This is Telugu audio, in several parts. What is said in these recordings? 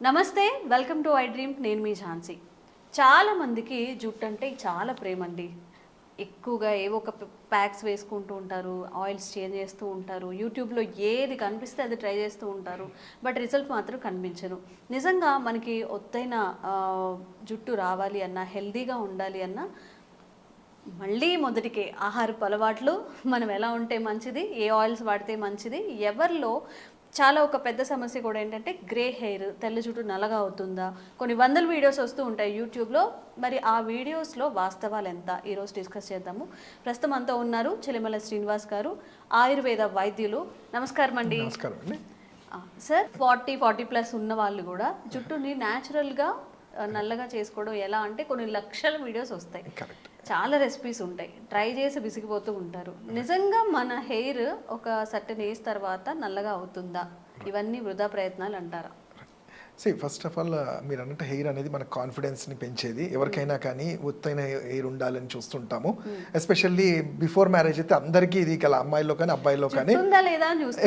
నమస్తే, వెల్కమ్ టు ఐ డ్రీమ్. నేను మీ ఝాన్సీ. చాలామందికి జుట్టు అంటే చాలా ప్రేమ అండి. ఎక్కువగా ఏవో ఒక ప్యాక్స్ వేసుకుంటూ ఉంటారు, ఆయిల్స్ చేంజ్ చేస్తూ ఉంటారు, యూట్యూబ్లో ఏది కనిపిస్తే అది ట్రై చేస్తూ ఉంటారు. బట్ రిజల్ట్ మాత్రం కనిపించరు. నిజంగా మనకి ఒత్తైన జుట్టు రావాలి అన్నా, హెల్దీగా ఉండాలి అన్నా మళ్ళీ మొదటికే ఆహారపు అలవాట్లు, మనం ఎలా ఉంటే మంచిది, ఏ ఆయిల్స్ వాడితే మంచిది. ఎవరిలో చాలా ఒక పెద్ద సమస్య కూడా ఏంటంటే గ్రే హెయిర్, తెల్ల జుట్టు నల్లగా అవుతుందా, కొన్ని వందల వీడియోస్ వస్తూ ఉంటాయి యూట్యూబ్లో. మరి ఆ వీడియోస్లో వాస్తవాలు ఎంత, ఈరోజు డిస్కస్ చేద్దాము. ప్రస్తుతం అంతా ఉన్నారు చిలిమల శ్రీనివాస్ గారు, ఆయుర్వేద వైద్యులు. నమస్కారం అండి. సార్, 40+ ఉన్న వాళ్ళు కూడా జుట్టుని న్యాచురల్గా నల్లగా చేసుకోవడం ఎలా అంటే కొన్ని లక్షల వీడియోస్ వస్తాయి, చాలా రెసిపీస్ ఉంటాయి, ట్రై చేసి విసిగిపోతూ ఉంటారు. నిజంగా మన హెయిర్ ఒక సర్టెన్ ఏజ్ తర్వాత నల్లగా అవుతుందా? ఇవన్నీ వృధా ప్రయత్నాలు అంటారా? ఫస్ట్ ఆఫ్ ఆల్ మీరు అన్నట్టు హెయిర్ అనేది మన కాన్ఫిడెన్స్ని పెంచేది. ఎవరికైనా కానీ ఒత్తైన హెయిర్ ఉండాలని చూస్తుంటాము. ఎస్పెషల్లీ బిఫోర్ మ్యారేజ్ అయితే అందరికీ ఇది గల, అమ్మాయిలో కానీ అబ్బాయిలో కానీ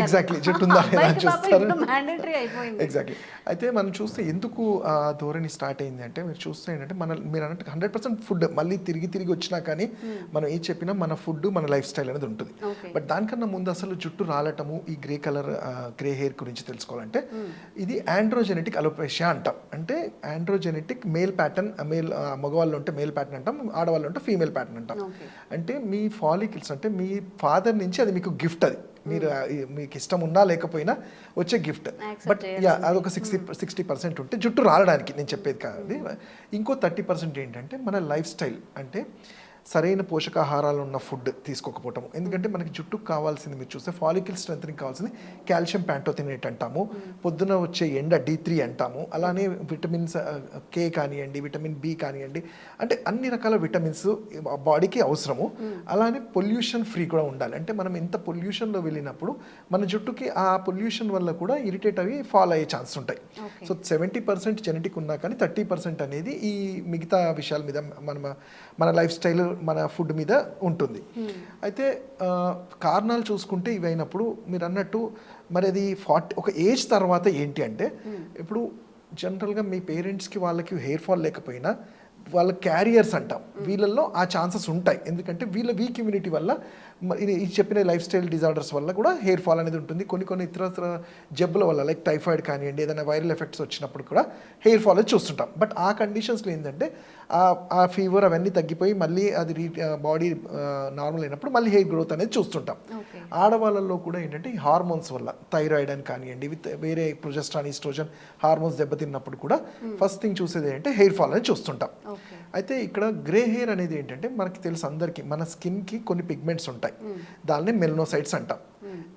ఎగ్జాక్ట్లీ జుట్టు ఉందా లేదా అని చూస్తారు. ఎగ్జాక్ట్లీ. అయితే మనం చూస్తే ఎందుకు ఆ ధోరణి స్టార్ట్ అయింది అంటే, మీరు చూస్తే ఏంటంటే మీరు అన్నట్టు 100% ఫుడ్ మళ్ళీ తిరిగి వచ్చినా కానీ మనం ఏం చెప్పినా మన ఫుడ్, మన లైఫ్ స్టైల్ అనేది ఉంటుంది. బట్ దానికన్నా ముందు అసలు జుట్టు రాలటము, ఈ గ్రే హెయిర్ గురించి తెలుసుకోవాలంటే, ఇది ఆండ్రోజెనెటిక్ అలోపేషియా అంటాం. అంటే ఆండ్రోజెనెటిక్ మేల్ ప్యాటర్న్, మగవాళ్ళు ఉంటే మేల్ ప్యాటర్న్ అంటాం, ఆడవాళ్ళు ఉంటే ఫీమేల్ ప్యాటర్న్ అంటాం. అంటే మీ ఫాలికల్స్ అంటే మీ ఫాదర్ నుంచి అది మీకు గిఫ్ట్, అది మీరు మీకు ఇష్టం ఉన్నా లేకపోయినా వచ్చే గిఫ్ట్. బట్ అదొక 60% ఉంటే జుట్టు రాలడానికి నేను చెప్పేది కాదు. ఇంకో 30% ఏంటంటే మన లైఫ్ స్టైల్. అంటే సరైన పోషకాహారాలు ఉన్న ఫుడ్ తీసుకోకపోవటము. ఎందుకంటే మనకి జుట్టుకు కావాల్సింది, మీరు చూస్తే ఫాలికల్ స్ట్రెంత్నింగ్ కావాల్సింది కాల్షియం ప్యాంటోథెనేట్ అంటాము, పొద్దున వచ్చే ఎండ D3 అంటాము, అలానే విటమిన్స్ K కానివ్వండి, విటమిన్ B కానివ్వండి, అంటే అన్ని రకాల విటమిన్స్ బాడీకి అవసరము. అలానే పొల్యూషన్ ఫ్రీ కూడా ఉండాలి. అంటే మనం ఎంత పొల్యూషన్లో వెళ్ళినప్పుడు మన జుట్టుకి ఆ పొల్యూషన్ వల్ల కూడా ఇరిటేట్ అవి ఫాల్ అయ్యే ఛాన్స్ ఉంటాయి. సో 70% జెనెటిక్ ఉన్నా కానీ 30% అనేది ఈ మిగతా విషయాల మీద మన లైఫ్ స్టైల్, మన ఫుడ్ మీద ఉంటుంది. అయితే కారణాలు చూసుకుంటే ఇవైనప్పుడు మీరు అన్నట్టు మరి అది ఒక ఏజ్ తర్వాత ఏంటి అంటే, ఇప్పుడు జనరల్గా మీ పేరెంట్స్కి వాళ్ళకి హెయిర్ ఫాల్ లేకపోయినా వాళ్ళ క్యారియర్స్ అంటాం, వీళ్ళల్లో ఆ ఛాన్సెస్ ఉంటాయి. ఎందుకంటే వీళ్ళ వీక్ ఇమ్యూనిటీ వల్ల, ఇది చెప్పిన లైఫ్ స్టైల్ డిజార్డర్స్ వల్ల కూడా హెయిర్ ఫాల్ అనేది ఉంటుంది. కొన్ని ఇతర జబ్బుల వల్ల, లైక్ టైఫాయిడ్ కానివ్వండి, ఏదైనా వైరల్ ఎఫెక్ట్స్ వచ్చినప్పుడు కూడా హెయిర్ ఫాల్ అనేది చూస్తుంటాం. బట్ ఆ కండిషన్స్లో ఏంటంటే ఆ ఫీవర్ అవన్నీ తగ్గిపోయి మళ్ళీ అది బాడీ నార్మల్ అయినప్పుడు మళ్ళీ హెయిర్ గ్రోత్ అనేది చూస్తుంటాం. ఆడవాళ్ళలో కూడా ఏంటంటే ఈ హార్మోన్స్ వల్ల, థైరాయిడ్ అని కానివ్వండి, వేరే ప్రొజెస్ట్రాన్, ఈస్ట్రోజన్ హార్మోన్స్ దెబ్బతిన్నప్పుడు కూడా ఫస్ట్ థింగ్ చూసేది ఏంటంటే హెయిర్ ఫాల్ అనేది చూస్తుంటాం. అయితే ఇక్కడ గ్రే హెయిర్ అనేది ఏంటంటే మనకి తెలుసు అందరికీ, మన స్కిన్కి కొన్ని పిగ్మెంట్స్ ఉంటాయి, దాన్ని మెలనోసైట్స్ అంటాం.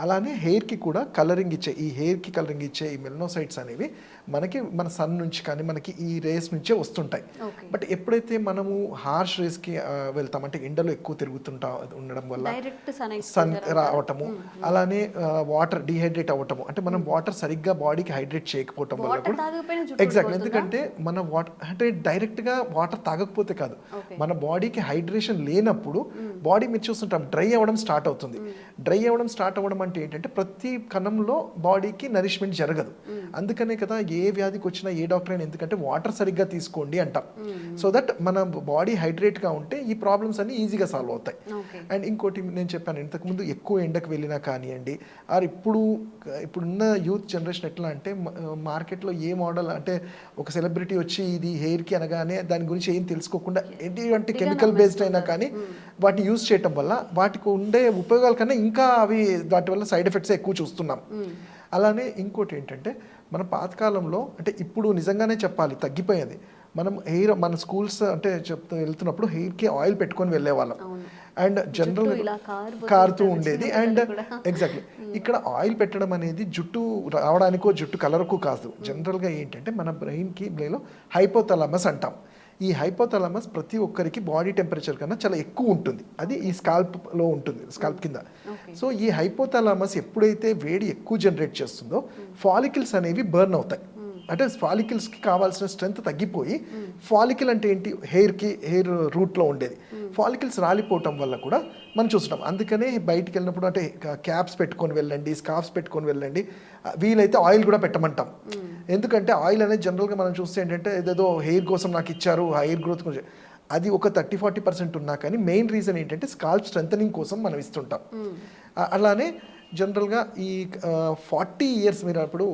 అలానే హెయిర్కి కూడా కలరింగ్ ఇచ్చే, ఈ హెయిర్కి కలరింగ్ ఇచ్చే ఈ మెలనోసైట్స్ అనేవి మనకి మన సన్ నుంచి కానీ మనకి ఈ రేస్ నుంచే వస్తుంటాయి. బట్ ఎప్పుడైతే మనము హార్ష్ రేస్కి వెళ్తాం, అంటే ఎండలో ఎక్కువ ఉండడం వల్ల సన్ రావటము, అలానే వాటర్ డిహైడ్రేట్ అవ్వటము, అంటే మనం వాటర్ సరిగ్గా బాడీకి హైడ్రేట్ చేయకపోవటం వల్ల కూడా ఎగ్జాక్ట్లీ. ఎందుకంటే మన వాటర్ అంటే డైరెక్ట్గా వాటర్ తాగకపోతే కాదు, మన బాడీకి హైడ్రేషన్ లేనప్పుడు బాడీ మీరు చూస్తుంటాం డ్రై అవ్వడం స్టార్ట్ అవుతుంది. డ్రై అవ్వడం స్టార్ట్ అవ్వడం అంటే ఏంటంటే ప్రతి కణంలో బాడీకి నరిష్మెంట్ జరగదు. అందుకనే కదా ఏ వ్యాధికి వచ్చినా ఏ డాక్టర్ అయినా ఎందుకంటే వాటర్ సరిగ్గా తీసుకోండి అంటాం. సో దట్ మన బాడీ హైడ్రేట్గా ఉంటే ఈ ప్రాబ్లమ్స్ అన్ని ఈజీగా సాల్వ్ అవుతాయి. అండ్ ఇంకోటి నేను చెప్పాను, ఇంతకుముందు ఎక్కువ ఎండకు వెళ్ళినా కానివ్వండి, ఆర్ ఇప్పుడున్న యూత్ జనరేషన్ ఎట్లా అంటే మార్కెట్లో ఏ మోడల్ అంటే ఒక సెలబ్రిటీ వచ్చి ఇది హెయిర్కి అనగానే దాని గురించి ఏం తెలుసుకోకుండా ఎటువంటి కెమికల్ బేస్డ్ అయినా కానీ వాటిని యూజ్ చేయటం వల్ల వాటికి ఉండే ఉపయోగాల కన్నా ఇంకా అవి వాటి వల్ల సైడ్ ఎఫెక్ట్స్ ఎక్కువ చూస్తున్నాం. అలానే ఇంకోటి ఏంటంటే మన పాతకాలంలో, అంటే ఇప్పుడు నిజంగానే చెప్పాలి తగ్గిపోయేది, మన స్కూల్స్ అంటే వెళ్తున్నప్పుడు హెయిర్కి ఆయిల్ పెట్టుకొని వెళ్ళేవాళ్ళం. అండ్ జనరల్ కారుతూ ఉండేది. అండ్ ఎగ్జాక్ట్లీ ఇక్కడ ఆయిల్ పెట్టడం అనేది జుట్టు రావడానికో జుట్టు కలర్కు కాదు. జనరల్గా ఏంటంటే మన బ్రెయిన్కి హైపోథాలమస్ అంటాం. ఈ హైపోథాలమస్ ప్రతి ఒక్కరికి బాడీ టెంపరేచర్ కన్నా చాలా ఎక్కువ ఉంటుంది, అది ఈ స్కాల్ప్లో ఉంటుంది, స్కాల్ప్ కింద. సో ఈ హైపోథాలమస్ ఎప్పుడైతే వేడి ఎక్కువ జనరేట్ చేస్తుందో ఫాలికల్స్ అనేవి బర్న్ అవుతాయి. అంటే ఫాలికల్స్కి కావాల్సిన స్ట్రెంత్ తగ్గిపోయి ఫాలికల్ అంటే ఏంటి, హెయిర్ రూట్లో ఉండేది ఫాలికల్స్ రాలిపోవటం వల్ల కూడా మనం చూస్తున్నాం. అందుకనే బయటికి వెళ్ళినప్పుడు అంటే క్యాప్స్ పెట్టుకొని వెళ్ళండి, స్కార్ఫ్స్ పెట్టుకొని వెళ్ళండి, వీలైతే ఆయిల్ కూడా పెట్టమంటాం. ఎందుకంటే ఆయిల్ అనేది జనరల్గా మనం చూస్తే ఏంటంటే ఏదేదో హెయిర్ కోసం నాకు ఇచ్చారు, హెయిర్ గ్రోత్ కోసం, అది ఒక 30-40% ఉన్నా కానీ మెయిన్ రీజన్ ఏంటంటే స్కాల్ప్ స్ట్రెంథనింగ్ కోసం మనం ఇస్తుంటాం. అలానే జనరల్గా ఈ 40 ఇయర్స్ మీరు అప్పుడు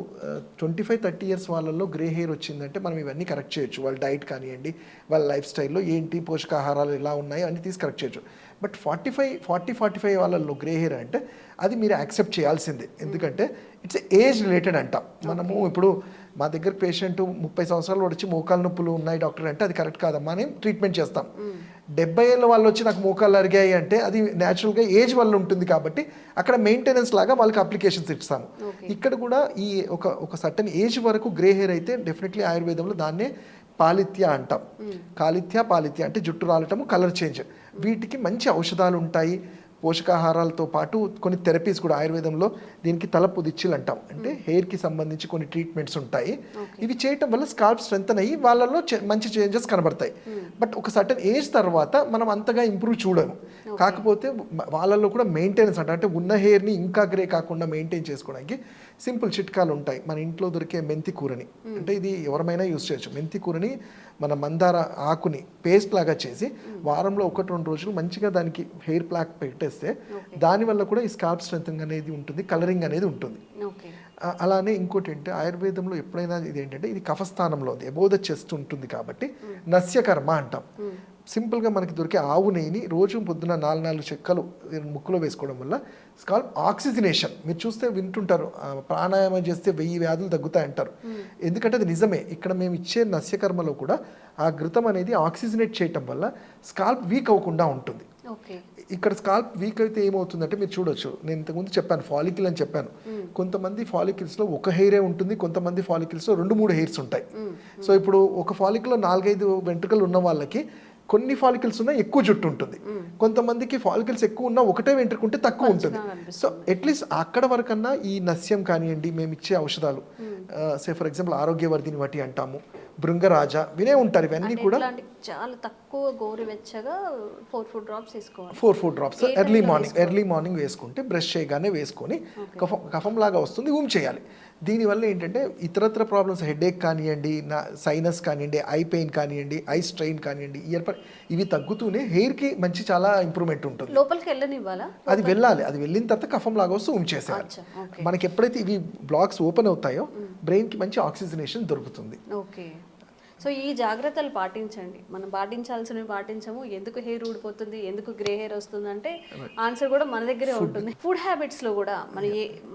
25-30 ఇయర్స్ వాళ్ళల్లో గ్రే హెయిర్ వచ్చిందంటే మనం ఇవన్నీ కరెక్ట్ చేయొచ్చు. వాళ్ళ డైట్ కానివ్వండి, వాళ్ళ లైఫ్ స్టైల్లో ఏంటి పోషకాహారాలు ఎలా ఉన్నాయి అన్నీ తీసి కరెక్ట్ చేయొచ్చు. బట్ 40-45 వాళ్ళల్లో గ్రే హెయిర్ అంటే అది మీరు యాక్సెప్ట్ చేయాల్సిందే. ఎందుకంటే ఇట్స్ ఏజ్ రిలేటెడ్ అంటాం. మనము ఇప్పుడు మా దగ్గర పేషెంట్ 30 సంవత్సరాలు వచ్చి మోకాలు నొప్పులు ఉన్నాయి డాక్టర్ అంటే అది కరెక్ట్ కాదమ్మా అని ట్రీట్మెంట్ చేస్తాం. 70 ఏళ్ళ వాళ్ళు వచ్చి నాకు మోకాలు అరిగాయి అంటే అది న్యాచురల్గా ఏజ్ వల్ల ఉంటుంది కాబట్టి అక్కడ మెయింటెనెన్స్ లాగా వాళ్ళకి అప్లికేషన్స్ ఇస్తాము. ఇక్కడ కూడా ఈ ఒక సర్టన్ ఏజ్ వరకు గ్రే హెయిర్ అయితే డెఫినెట్లీ ఆయుర్వేదంలో దాన్నే పాలిత్య అంటాం. పాలిత్య అంటే జుట్టు రాలటము, కలర్ చేంజ్, వీటికి మంచి ఔషధాలు ఉంటాయి. పోషకాహారాలతో పాటు కొన్ని థెరపీస్ కూడా ఆయుర్వేదంలో దీనికి తలపు దిచ్చిలు అంటాం. అంటే హెయిర్కి సంబంధించి కొన్ని ట్రీట్మెంట్స్ ఉంటాయి. ఇవి చేయటం వల్ల స్కాల్ప్ స్ట్రెంథన్ అయ్యి వాళ్ళలో మంచి చేంజెస్ కనబడతాయి. బట్ ఒక సర్టన్ ఏజ్ తర్వాత మనం అంతగా ఇంప్రూవ్ చూడము. కాకపోతే వాళ్ళల్లో కూడా మెయింటెనెన్స్ అంటే ఉన్న హెయిర్ని ఇంకా గ్రే కాకుండా మెయింటైన్ చేసుకోవడానికి సింపుల్ చిట్కాలు ఉంటాయి. మన ఇంట్లో దొరికే మెంతి కూరని, అంటే ఇది ఎవరమైనా యూజ్ చేయొచ్చు. మెంతి కూరని మన మందార ఆకుని పేస్ట్ లాగా చేసి వారంలో 1-2 రోజులు మంచిగా దానికి హెయిర్ ప్లాక్ పెట్టేస్తే దానివల్ల కూడా ఈ స్కాల్ప్ స్ట్రెంథనింగ్ అనేది ఉంటుంది, కలరింగ్ అనేది ఉంటుంది. అలానే ఇంకోటి ఏంటంటే ఆయుర్వేదంలో ఎప్పుడైనా ఇది ఏంటంటే ఇది కఫస్థానంలో ఉంది, అబోవ్ ద చెస్ట్ ఉంటుంది కాబట్టి నస్యకర్మ అంటాం. సింపుల్గా మనకి దొరికే ఆవు నెయ్యిని రోజు పొద్దున 4 చెక్కలు ముక్కులో వేసుకోవడం వల్ల స్కాల్ప్ ఆక్సిజనేషన్, మీరు చూస్తే వింటుంటారు ప్రాణాయామం చేస్తే 1000 వ్యాధులు తగ్గుతాయి అంటారు. ఎందుకంటే అది నిజమే. ఇక్కడ మేము ఇచ్చే నస్యకర్మలో కూడా ఆ ఘృతం అనేది ఆక్సిజనేట్ చేయటం వల్ల స్కాల్ప్ వీక్ అవ్వకుండా ఉంటుంది. ఇక్కడ స్కాల్ప్ వీక్ అయితే ఏమవుతుందంటే మీరు చూడొచ్చు, నేను ఇంతకుముందు చెప్పాను ఫాలికల్ అని చెప్పాను. కొంతమంది ఫాలికల్స్లో ఒక హెయిరే ఉంటుంది, కొంతమంది ఫాలికల్స్లో 2-3 హెయిర్స్ ఉంటాయి. సో ఇప్పుడు ఒక ఫాలికల్లో 4-5 వెంట్రుకలు ఉన్న వాళ్ళకి కొన్ని ఫాలికల్స్ ఉన్నా ఎక్కువ జుట్టు ఉంటుంది, కొంతమందికి ఫాలికల్స్ ఎక్కువ ఉన్నా ఒకటే వెంట్రుకుంటే తక్కువ ఉంటుంది. సో అట్లీస్ట్ అక్కడ వరకన్నా ఈ నస్యం కానివ్వండి, మేము ఇచ్చే ఔషధాలు ఫర్ ఎగ్జాంపుల్ ఆరోగ్యవర్ధిని వాటి అంటాము, భృంగరాజ వినే ఉంటారు. ఇవన్నీ కూడా చాలా తక్కువ గోరువెచ్చగా 4 drops తీసుకోవాలి. 4 drops ఎర్లీ మార్నింగ్ వేసుకుంటే బ్రష్ చేయగానే వేసుకొని కఫం లాగా వస్తుంది, చేయాలి. దీనివల్ల ఏంటంటే ఇతరత్ర ప్రాబ్లమ్స్, హెడేక్ కానివ్వండి, సైనస్ కానివ్వండి, ఐ పెయిన్ కానివ్వండి, ఐ స్ట్రెయిన్ కానివ్వండి, ఇయర్ ఇవి తగ్గుతూనే హెయిర్కి మంచి చాలా ఇంప్రూవ్మెంట్ ఉంటుంది. లోపలికి వెళ్ళనివ్వాలా? అది వెళ్ళాలి. అది వెళ్ళిన తర్వాత కఫం లాగా వస్తూ చేసేయాలి. మనకి ఎప్పుడైతే ఇవి బ్లాక్స్ ఓపెన్ అవుతాయో బ్రెయిన్కి మంచి ఆక్సిజనేషన్ దొరుకుతుంది. ఓకే. సో ఈ జాగ్రత్తలు పాటించండి. మనం పాటించాల్సినవి పాటించము. ఎందుకు హెయిర్ ఊడిపోతుంది, ఎందుకు గ్రే హెయిర్ వస్తుంది అంటే ఆన్సర్ కూడా మన దగ్గరే ఉంటుంది. ఫుడ్ హ్యాబిట్స్లో కూడా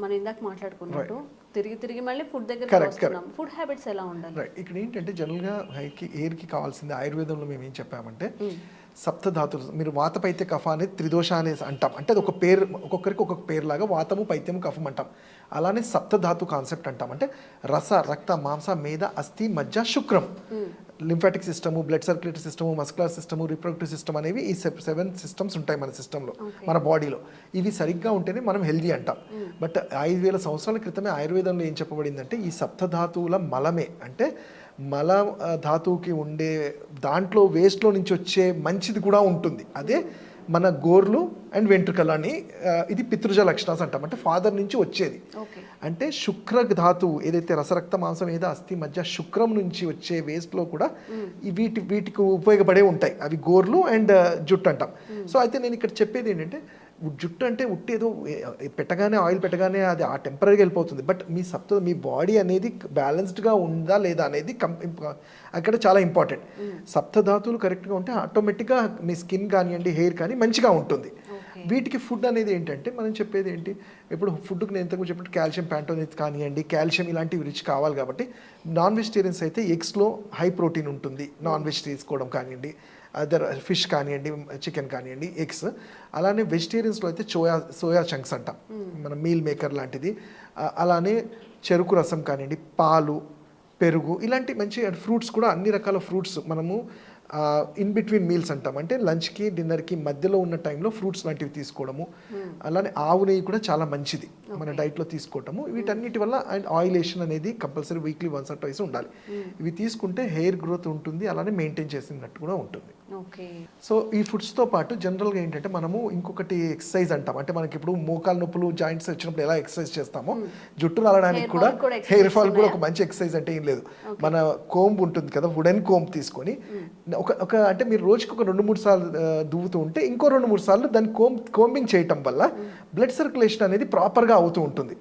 మనం ఇందాక మాట్లాడుకున్నట్టు తిరిగి మళ్ళీ ఫుడ్ దగ్గర వస్తున్నాం. ఫుడ్ హ్యాబిట్స్ ఎలా ఉండాలి? ఇక్కడ ఏంటంటే జనరల్గా హెయిర్కి కావాల్సింది ఆయుర్వేదంలో మేము ఏం చెప్పామంటే సప్తధాతులు. మీరు వాతపైత్య కఫ అనేది త్రిదోష అనేసి అంటాం. అంటే అది ఒక పేరు, ఒక్కొక్కరికి ఒక్కొక్క పేరు లాగా వాతము, పైత్యము, కఫం అంటాం. అలానే సప్తధాతు కాన్సెప్ట్ అంటాం. అంటే రస, రక్త, మాంస, మేధ, అస్థి, మజ్జ, శుక్రం, lymphatic system, blood circulatory system, muscular system, reproductive system అనేవి ఈ 7 సిస్టమ్స్ ఉంటాయి మన సిస్టంలో, మన బాడీలో. ఇవి సరిగ్గా ఉంటేనే మనం హెల్దీ అంటాం. బట్ 5000 సంవత్సరాల క్రితమే ఆయుర్వేదంలో ఏం చెప్పబడిందంటే ఈ సప్తధాతువుల మలమే, అంటే మల ధాతువుకి ఉండే దాంట్లో వేస్ట్లో నుంచి వచ్చే మంచిది కూడా ఉంటుంది. అదే మన గోర్లు అండ్ వెంట్రుకలు అని, ఇది పితృజ లక్షణాస్ అంటాం. అంటే ఫాదర్ నుంచి వచ్చేది. అంటే శుక్ర ధాతువు ఏదైతే రసరక్త మాంసం ఏదో అస్థి మధ్య శుక్రం నుంచి వచ్చే వేస్ట్లో కూడా వీటికి ఉపయోగపడే ఉంటాయి. అవి గోర్లు అండ్ జుట్టు అంటాం. సో అయితే నేను ఇక్కడ చెప్పేది ఏంటంటే జుట్టు అంటే ఉట్టేదో పెట్టగానే ఆయిల్ పెట్టగానే అది ఆ టెంపరీగా వెళ్ళిపోతుంది. బట్ మీ బాడీ అనేది బ్యాలెన్స్డ్గా ఉందా లేదా అనేది అక్కడ చాలా ఇంపార్టెంట్. సప్తధాతువులు కరెక్ట్గా ఉంటే ఆటోమేటిక్గా మీ స్కిన్ కానివ్వండి, హెయిర్ కానీ మంచిగా ఉంటుంది. వీటికి ఫుడ్ అనేది ఏంటంటే మనం చెప్పేది ఏంటి, ఇప్పుడు ఫుడ్కి నేను ఇంతకు చెప్పినట్టు కాల్షియం ప్యాంటోనిత్ కానివ్వండి, కాల్షియం ఇలాంటివి రిచ్ కావాలి కాబట్టి నాన్ వెజిటేరియన్స్ అయితే ఎగ్స్లో హై ప్రోటీన్ ఉంటుంది. నాన్ వెజ్ తీసుకోవడం కానివ్వండి, అదర్ ఫిష్ కానివ్వండి, చికెన్ కానివ్వండి, ఎగ్స్. అలానే వెజిటేరియన్స్లో అయితే సోయా చంక్స్ అంటాం, మన మీల్ మేకర్ లాంటిది. అలానే చెరుకు రసం కానివ్వండి, పాలు, పెరుగు, ఇలాంటి మంచి ఫ్రూట్స్ కూడా అన్ని రకాల ఫ్రూట్స్ మనము ఇన్ బిట్వీన్ మీల్స్ అంటాం, అంటే లంచ్కి డిన్నర్కి మధ్యలో ఉన్న టైంలో ఫ్రూట్స్ లాంటివి తీసుకోవడము, అలానే ఆవు నెయ్యి కూడా చాలా మంచిది మన డైట్లో తీసుకోవటము. వీటన్నిటి వల్ల అండ్ ఆయిలేషన్ అనేది compulsory weekly once or twice ఉండాలి. ఇవి తీసుకుంటే హెయిర్ గ్రోత్ ఉంటుంది, అలానే మెయింటైన్ చేసినట్టు కూడా ఉంటుంది. ఓకే. సో ఈ ఫుడ్స్తో పాటు జనరల్గా ఏంటంటే మనము ఇంకొకటి ఎక్సర్సైజ్ అంటాం, అంటే మనకి ఇప్పుడు మోకాలు నొప్పులు జాయింట్స్ వచ్చినప్పుడు ఎలా ఎక్సర్సైజ్ చేస్తామో జుట్టు రాలడానికి కూడా హెయిర్ ఫాల్ కూడా ఒక మంచి ఎక్సర్సైజ్ అంటే ఏం లేదు, మన కోంబ్ ఉంటుంది కదా, వుడెన్ కోంబ్ తీసుకొని ఒక అంటే మీరు రోజుకి ఒక 2-3 సార్లు దువ్వుతూ ఉంటే ఇంకో 2-3 సార్లు దాన్ని కోంబింగ్ చేయటం వల్ల బ్లడ్ సర్క్యులేషన్ అనేది ప్రాపర్గా అవుతూ ఉంటుంది.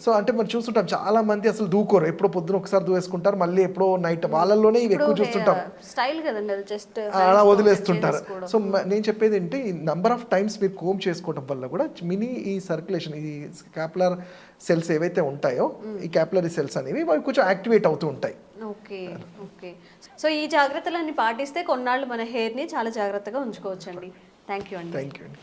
సో అంటే మనం చూస్తుంటాం చాలా మంది అసలు దూకోరు, ఎప్పుడో పొద్దున ఒకసారి దూవేసుకుంటారు, మళ్ళీ ఎప్పుడో నైట్, వాళ్ళల్లోనే ఇవి ఎక్కువ చూస్తుంటాం, స్టైల్ కదండి అది, జస్ట్ అలా వదిలేస్తుంటారు. సో నేను చెప్పేది ఏంటి, ఈ నంబర్ ఆఫ్ టైమ్స్ మీరు కోమ్ చేసుకోవడం వల్ల కూడా ఈ సర్క్యులేషన్, ఈ క్యాపిలర్ సెల్స్ ఏవైతే ఉంటాయో, ఈ క్యాపిలరీ సెల్స్ అనేవి అవి కొంచెం యాక్టివేట్ అవుతూ ఉంటాయి. ఓకే. ఓకే. సో ఈ జాగ్రత్తలన్నీ పాటిస్తే కొన్నాళ్ళు మన హెయిర్ని చాలా జాగ్రత్తగా ఉంచుకోవచ్చండి. థ్యాంక్ యూ అండి. థ్యాంక్ యూ అండి.